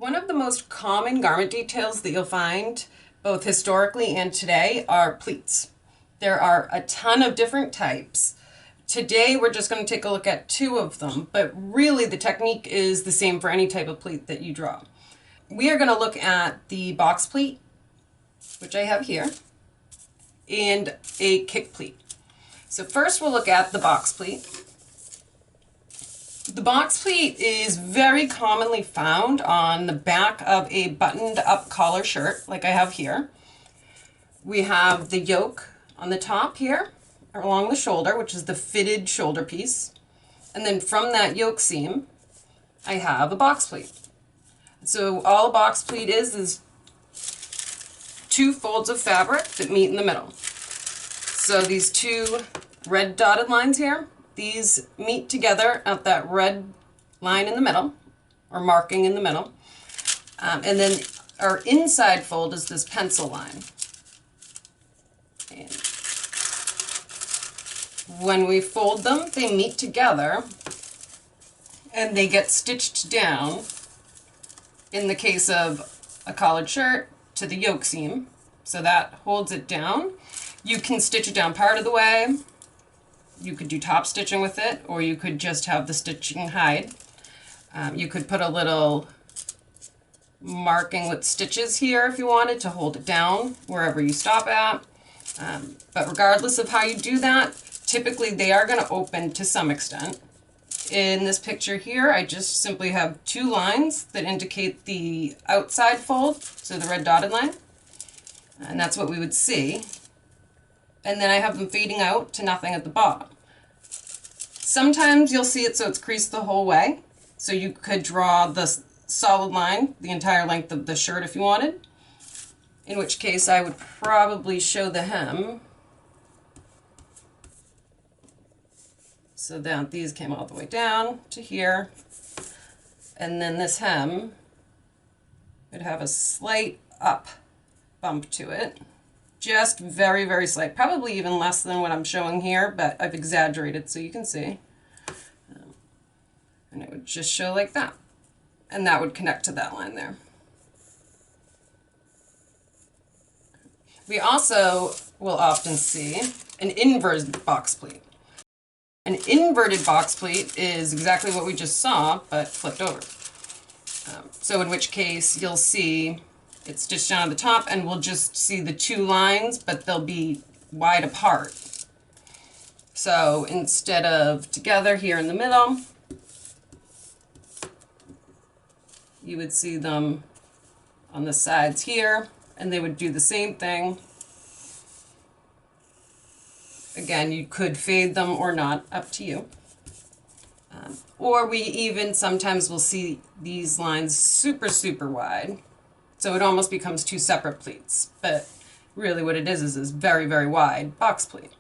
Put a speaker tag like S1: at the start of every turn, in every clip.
S1: One of the most common garment details that you'll find, both historically and today, are pleats. There are a ton of different types. Today we're just going to take a look at two of them, but really the technique is the same for any type of pleat that you draw. We are going to look at the box pleat, which I have here, and a kick pleat. So first we'll look at the box pleat. The box pleat is very commonly found on the back of a buttoned up collar shirt, like I have here. We have the yoke on the top here, along the shoulder, which is the fitted shoulder piece. And then from that yoke seam, I have a box pleat. So all a box pleat is two folds of fabric that meet in the middle. So these two red dotted lines here, these meet together at that red line in the middle, or marking in the middle. And then our inside fold is this pencil line. And when we fold them, they meet together and they get stitched down, in the case of a collared shirt, to the yoke seam. So that holds it down. You can stitch it down part of the way. You could do top stitching with it, or you could just have the stitching hide. You could put a little marking with stitches here if you wanted to hold it down wherever you stop at. But regardless of how you do that, typically they are going to open to some extent. In this picture here, I just simply have two lines that indicate the outside fold, so the red dotted line, and that's what we would see. And then I have them fading out to nothing at the bottom. Sometimes you'll see it so it's creased the whole way. So you could draw the solid line the entire length of the shirt if you wanted. In which case I would probably show the hem. So that these came all the way down to here. And then this hem would have a slight up bump to it. Just very, very slight, probably even less than what I'm showing here, but I've exaggerated so you can see. And it would just show like that. And that would connect to that line there. We also will often see an inverted box pleat. An inverted box pleat is exactly what we just saw, but flipped over. So in which case you'll see it's stitched down at the top, and we'll just see the two lines, but they'll be wide apart. So instead of together here in the middle, you would see them on the sides here, and they would do the same thing. Again, you could fade them or not, up to you. Or we even sometimes will see these lines super, super wide. So it almost becomes two separate pleats, but really what it is very, very wide box pleat.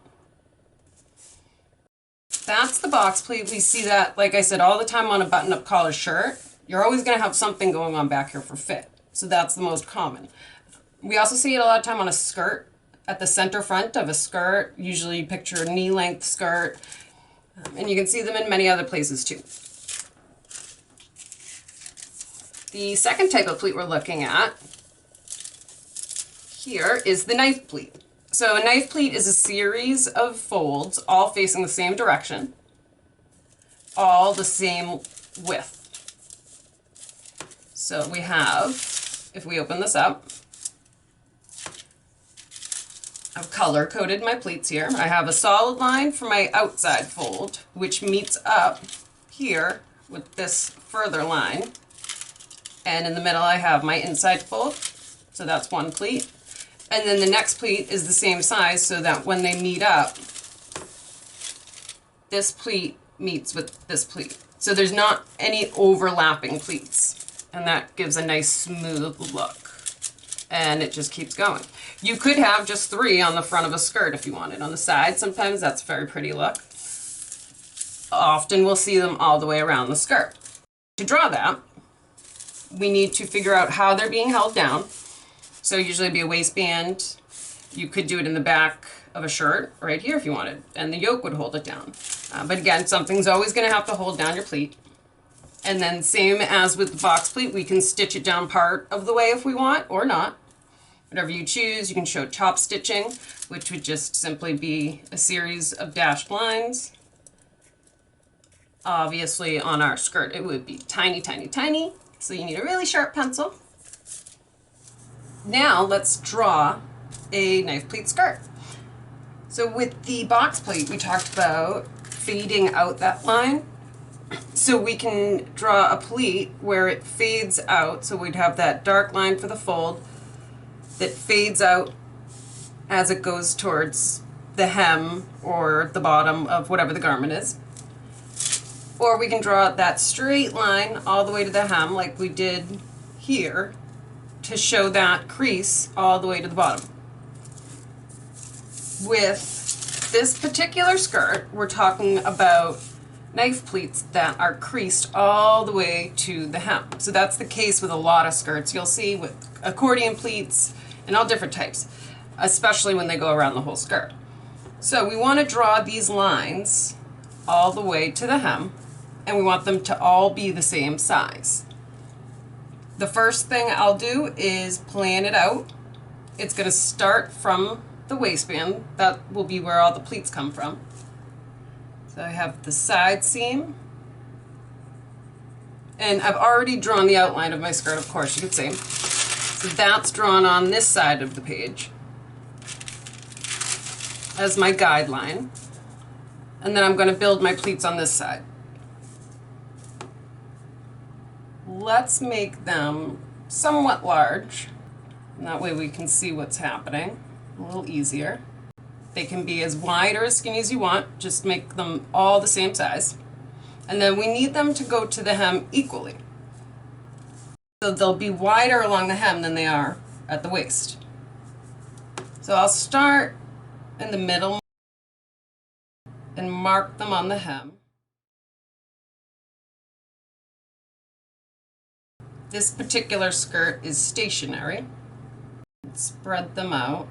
S1: That's the box pleat. We see that, like I said, all the time on a button-up collar shirt. You're always going to have something going on back here for fit. So that's the most common. We also see it a lot of time on a skirt, at the center front of a skirt. Usually you picture a knee-length skirt. And you can see them in many other places too. The second type of pleat we're looking at here is the knife pleat. So a knife pleat is a series of folds all facing the same direction, all the same width. So we have, if we open this up, I've color-coded my pleats here. I have a solid line for my outside fold, which meets up here with this further line. And in the middle I have my inside fold, so that's one pleat. And then the next pleat is the same size, so that when they meet up, this pleat meets with this pleat. So there's not any overlapping pleats, and that gives a nice smooth look. And it just keeps going. You could have just three on the front of a skirt if you wanted. On the side, sometimes that's a very pretty look. Often we'll see them all the way around the skirt. To draw that, we need to figure out how they're being held down. So usually it'd be a waistband. You could do it in the back of a shirt right here if you wanted, and the yoke would hold it down. But again, something's always going to have to hold down your pleat. And then same as with the box pleat, we can stitch it down part of the way if we want, or not. Whatever you choose. You can show top stitching, which would just simply be a series of dashed lines. Obviously on our skirt it would be tiny, tiny, tiny, so you need a really sharp pencil. Now let's draw a knife pleat skirt. So with the box pleat we talked about fading out that line. So we can draw a pleat where it fades out, so we'd have that dark line for the fold that fades out as it goes towards the hem or the bottom of whatever the garment is. Or we can draw that straight line all the way to the hem like we did here to show that crease all the way to the bottom. With this particular skirt, we're talking about knife pleats that are creased all the way to the hem. So that's the case with a lot of skirts. You'll see with accordion pleats and all different types, especially when they go around the whole skirt. So we want to draw these lines all the way to the hem, and we want them to all be the same size. The first thing I'll do is plan it out. It's going to start from the waistband. That will be where all the pleats come from. So I have the side seam, and I've already drawn the outline of my skirt, of course, you can see. So that's drawn on this side of the page as my guideline. And then I'm going to build my pleats on this side. Let's make them somewhat large, and that way we can see what's happening a little easier. They can be as wide or as skinny as you want, just make them all the same size. And then we need them to go to the hem equally. So they'll be wider along the hem than they are at the waist. So I'll start in the middle and mark them on the hem. This particular skirt is stationary. Spread them out.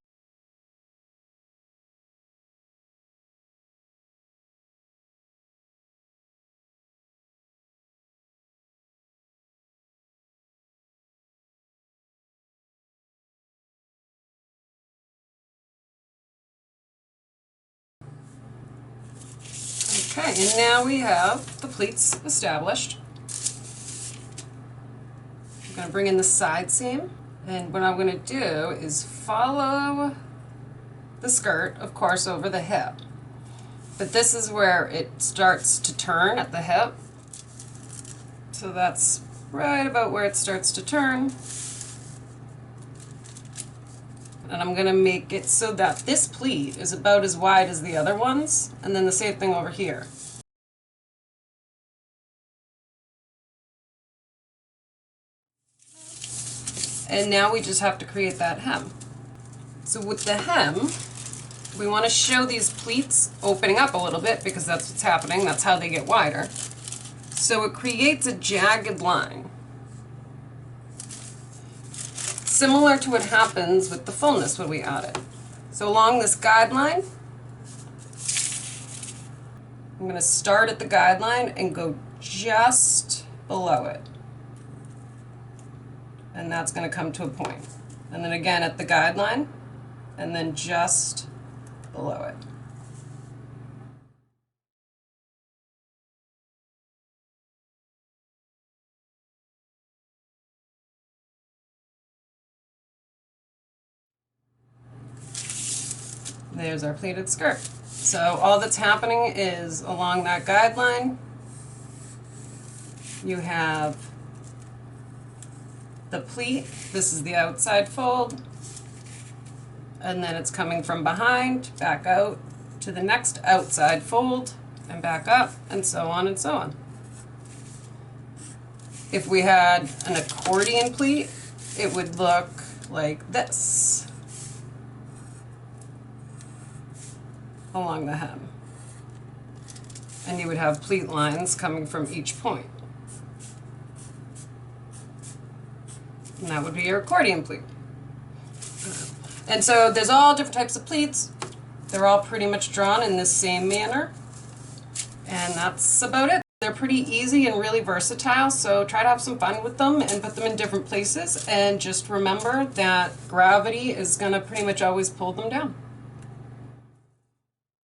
S1: Okay, and now we have the pleats established. I'm going to bring in the side seam, and what I'm going to do is follow the skirt, of course, over the hip. But this is where it starts to turn at the hip. So that's right about where it starts to turn. And I'm going to make it so that this pleat is about as wide as the other ones, and then the same thing over here. And now we just have to create that hem. So with the hem, we want to show these pleats opening up a little bit because that's what's happening. That's how they get wider. So it creates a jagged line. Similar to what happens with the fullness when we add it. So along this guideline, I'm going to start at the guideline and go just below it. And that's going to come to a point. And then again at the guideline, and then just below it. There's our pleated skirt. So all that's happening is along that guideline, you have the pleat. This is the outside fold, and then it's coming from behind, back out to the next outside fold, and back up, and so on and so on. If we had an accordion pleat, it would look like this along the hem. And you would have pleat lines coming from each point. And that would be your accordion pleat. And so there's all different types of pleats. They're all pretty much drawn in this same manner. And that's about it. They're pretty easy and really versatile, so try to have some fun with them and put them in different places, and just remember that gravity is going to pretty much always pull them down.